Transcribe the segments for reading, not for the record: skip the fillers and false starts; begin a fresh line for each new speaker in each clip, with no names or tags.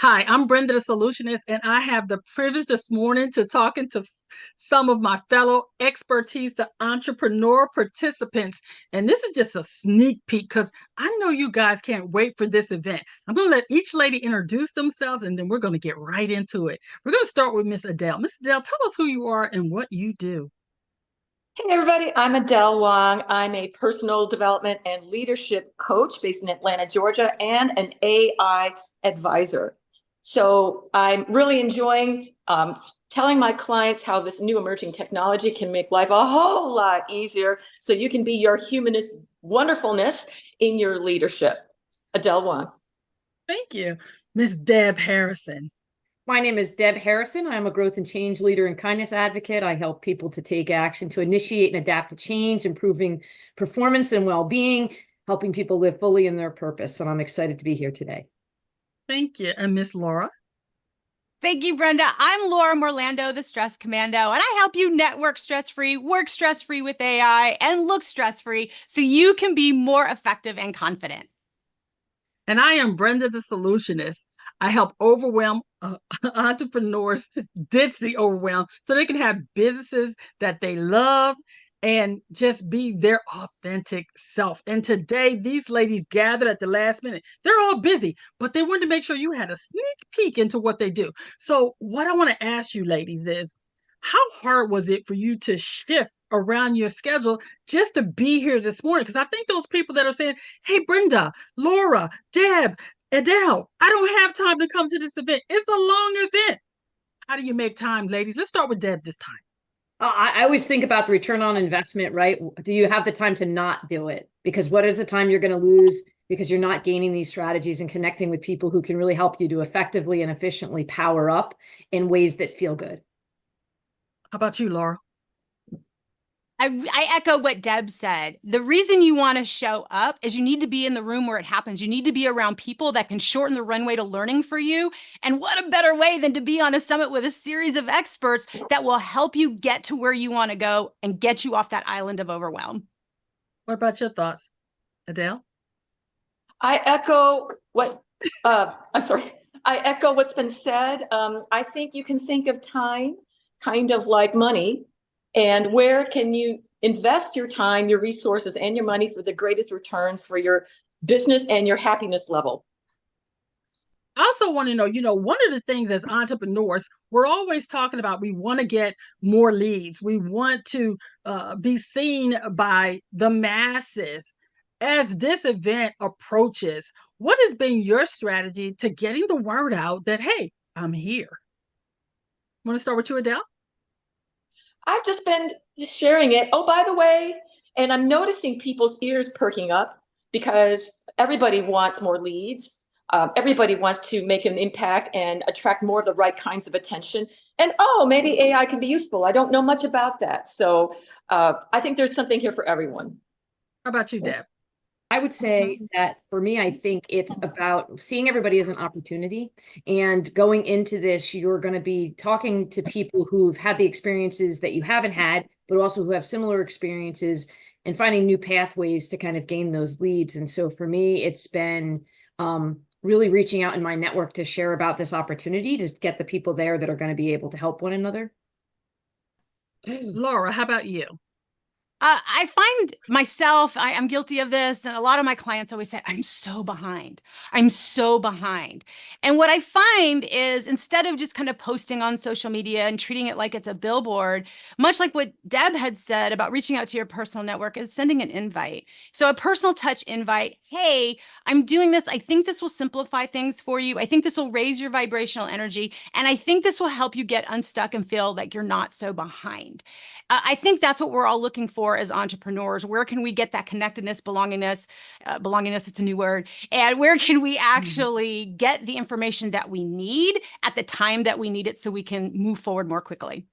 Hi, I'm Brenda the Solutionist, and I have the privilege this morning to talking to some of my fellow expertise to entrepreneur participants. And this is just a sneak peek because I know you guys can't wait for this event. I'm going to let each lady introduce themselves, and then we're going to get right into it. We're going to start with Miss Adele. Miss Adele, tell us who you are and what you do.
Hey everybody, I'm Adele Wong. I'm a personal development and leadership coach based in Atlanta, Georgia, and an AI advisor. So I'm really enjoying telling my clients how this new emerging technology can make life a whole lot easier so you can be your humanist wonderfulness in your leadership. Adele Wong.
Thank you. Miss Deb Harrison.
My name is Deb Harrison. I'm a growth and change leader and kindness advocate. I help people to take action to initiate and adapt to change, improving performance and well-being, helping people live fully in their purpose. And I'm excited to be here today.
Thank you. And Miss Laura.
Thank you, Brenda. I'm Laura Morlando, the Stress Commando, and I help you network stress-free, work stress-free with AI, and look stress-free so you can be more effective and confident.
And I am Brenda the Solutionist. I help overwhelm entrepreneurs ditch the overwhelm so they can have businesses that they love and just be their authentic self. And today, these ladies gathered at the last minute. They're all busy, but they wanted to make sure you had a sneak peek into what they do. So, what I want to ask you, ladies, is how hard was it for you to shift around your schedule just to be here this morning? Because I think those people that are saying, hey, Brenda, Laura, Deb, Adele, I don't have time to come to this event. It's a long event. How do you make time, ladies? Let's start with Deb this time.
I always think about the return on investment, right? Do you have the time to not do it? Because what is the time you're going to lose because you're not gaining these strategies and connecting with people who can really help you to effectively and efficiently power up in ways that feel good?
How about you, Laura?
I echo what Deb said. The reason you want to show up is you need to be in the room where it happens. You need to be around people that can shorten the runway to learning for you. And what a better way than to be on a summit with a series of experts that will help you get to where you want to go and get you off that island of overwhelm.
What about your thoughts, Adele?
I echo what, I echo what's been said. I think you can think of time kind of like money. And where can you invest your time, your resources, and your money for the greatest returns for your business and your happiness level?
I also want to know, one of the things as entrepreneurs, we're always talking about we want to get more leads. We want to be seen by the masses. As this event approaches, what has been your strategy to getting the word out that, hey, I'm here? Want to start with you, Adele?
I've just been sharing it. Oh, by the way, and I'm noticing people's ears perking up because everybody wants more leads. Everybody wants to make an impact and attract more of the right kinds of attention. And oh, maybe AI can be useful. I don't know much about that. So I think there's something here for everyone.
How about you, Deb?
I would say that for me, I think it's about seeing everybody as an opportunity, and going into this, you're going to be talking to people who've had the experiences that you haven't had, but also who have similar experiences, and finding new pathways to kind of gain those leads. And so for me, it's been really reaching out in my network to share about this opportunity to get the people there that are going to be able to help one another.
Laura, how about you?
I find myself, I'm guilty of this. And a lot of my clients always say, I'm so behind. I'm so behind. And what I find is instead of just kind of posting on social media and treating it like it's a billboard, much like what Deb had said about reaching out to your personal network, is sending an invite. So a personal touch invite. Hey, I'm doing this. I think this will simplify things for you. I think this will raise your vibrational energy. And I think this will help you get unstuck and feel like you're not so behind. I think that's what we're all looking for as entrepreneurs. Where can we get that connectedness, belongingness, it's a new word, and where can we actually get the information that we need at the time that we need it so we can move forward more quickly?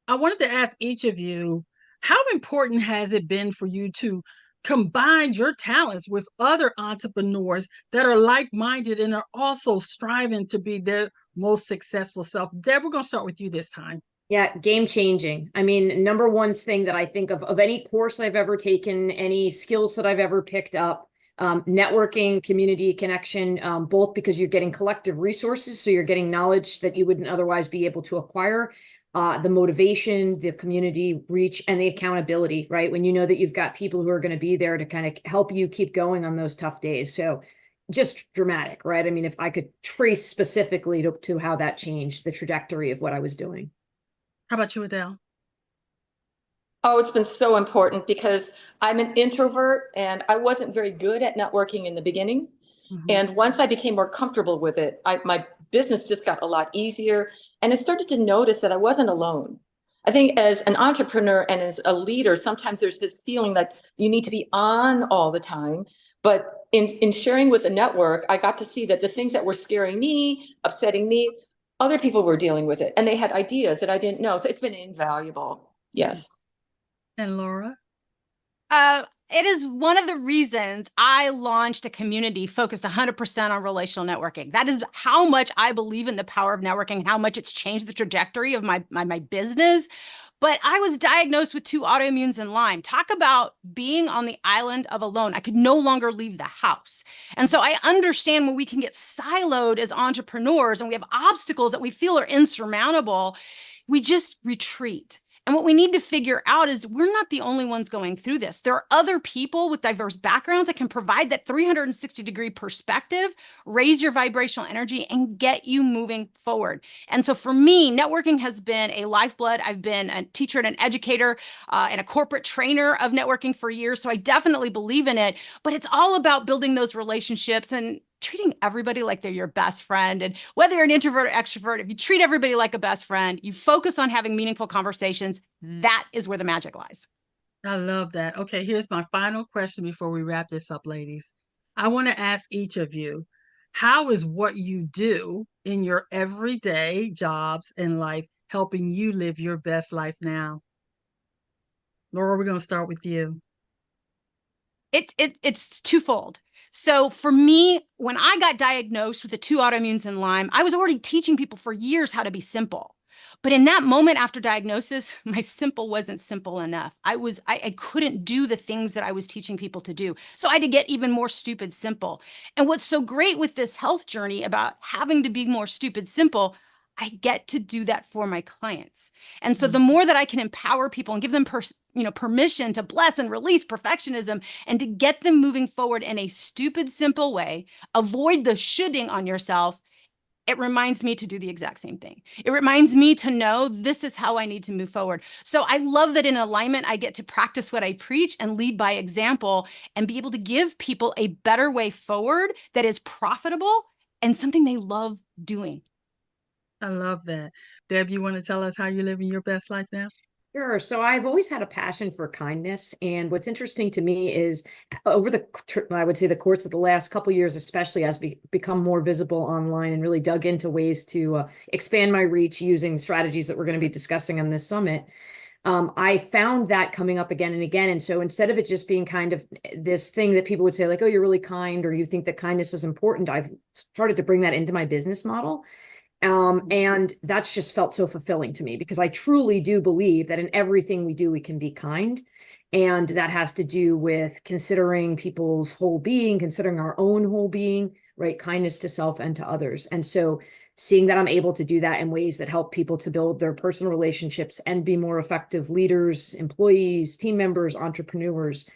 I wanted to ask each of you, how important has it been for you to combine your talents with other entrepreneurs that are like-minded and are also striving to be their most successful self? Deb, we're going to start with you this time.
Yeah, game changing. I mean, number one thing that I think of any course I've ever taken, any skills that I've ever picked up, networking, community connection, both because you're getting collective resources, so you're getting knowledge that you wouldn't otherwise be able to acquire, the motivation, the community reach, and the accountability, right? When you know that you've got people who are going to be there to kind of help you keep going on those tough days. So just dramatic, right? I mean, if I could trace specifically to how that changed the trajectory of what I was doing.
How about you, Adele?
Oh, it's been so important because I'm an introvert and I wasn't very good at networking in the beginning.
Mm-hmm.
And once I became more comfortable with it, my business just got a lot easier. And I started to notice that I wasn't alone. I think as an entrepreneur and as a leader, sometimes there's this feeling that you need to be on all the time. But in sharing with the network, I got to see that the things that were scaring me, upsetting me, other people were dealing with it. And they had ideas that I didn't know. So it's been invaluable. Yes.
And Laura?
It is one of the reasons I launched a community focused 100% on relational networking. That is how much I believe in the power of networking and how much it's changed the trajectory of my business. But I was diagnosed with 2 autoimmunes and Lyme. Talk about being on the island of alone. I could no longer leave the house. And so I understand when we can get siloed as entrepreneurs and we have obstacles that we feel are insurmountable, we just retreat. And what we need to figure out is we're not the only ones going through this. There are other people with diverse backgrounds that can provide that 360-degree perspective, raise your vibrational energy, and get you moving forward. And so for me, networking has been a lifeblood. I've been a teacher and an educator and a corporate trainer of networking for years. So I definitely believe in it. But it's all about building those relationships and treating everybody like they're your best friend. And whether you're an introvert or extrovert, if you treat everybody like a best friend, you focus on having meaningful conversations, that is where the magic lies.
I love that. Okay, here's my final question before we wrap this up, ladies. I want to ask each of you, how is what you do in your everyday jobs and life helping you live your best life now? Laura, we're going to start with you.
It's twofold. So for me, when I got diagnosed with the 2 autoimmunes and Lyme, I was already teaching people for years how to be simple. But in that moment after diagnosis, my simple wasn't simple enough. I couldn't do the things that I was teaching people to do. So I had to get even more stupid simple. And what's so great with this health journey about having to be more stupid simple, I get to do that for my clients. And so the more that I can empower people and give them permission to bless and release perfectionism and to get them moving forward in a stupid, simple way, avoid the shoulding on yourself, it reminds me to do the exact same thing. It reminds me to know this is how I need to move forward. So I love that in alignment, I get to practice what I preach and lead by example and be able to give people a better way forward that is profitable and something they love doing.
I love that. Deb, you want to tell us how you're living your best life now?
Sure. So I've always had a passion for kindness. And what's interesting to me is over I would say the course of the last couple of years, especially as become more visible online and really dug into ways to expand my reach using strategies that we're going to be discussing on this summit. I found that coming up again and again. And so instead of it just being kind of this thing that people would say like, oh, you're really kind, or you think that kindness is important, I've started to bring that into my business model. And that's just felt so fulfilling to me because I truly do believe that in everything we do, we can be kind. And that has to do with considering people's whole being, considering our own whole being, right? Kindness to self and to others. And so seeing that I'm able to do that in ways that help people to build their personal relationships and be more effective leaders, employees, team members, entrepreneurs,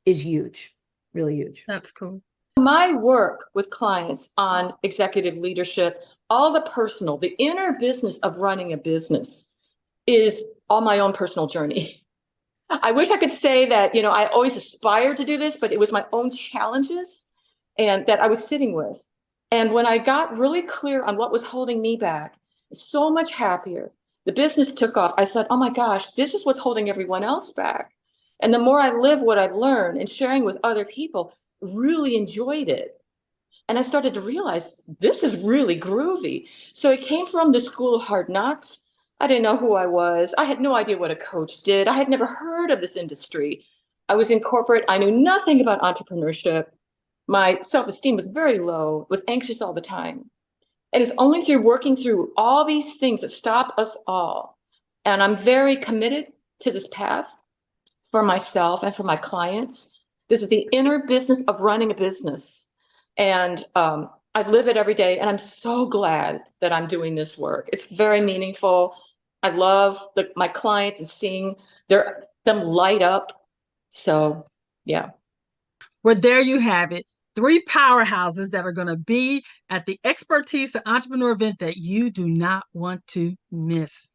is huge, really huge.
That's cool.
My work with clients on executive leadership, all the personal, the inner business of running a business is all my own personal journey. I wish I could say that, I always aspired to do this, but it was my own challenges and that I was sitting with. And when I got really clear on what was holding me back, so much happier. The business took off. I said, oh my gosh, this is what's holding everyone else back. And the more I live what I've learned and sharing with other people, really enjoyed it. And I started to realize this is really groovy. So it came from the school of hard knocks. I didn't know who I was. I had no idea what a coach did. I had never heard of this industry. I was in corporate. I knew nothing about entrepreneurship. My self-esteem was very low, was anxious all the time. And it was only through working through all these things that stop us all. And I'm very committed to this path for myself and for my clients This is the inner business of running a business. And I live it every day. And I'm so glad that I'm doing this work. It's very meaningful. I love my clients and seeing them light up. So, yeah.
Well, there you have it. 3 powerhouses that are going to be at the Expertise and Entrepreneur event that you do not want to miss.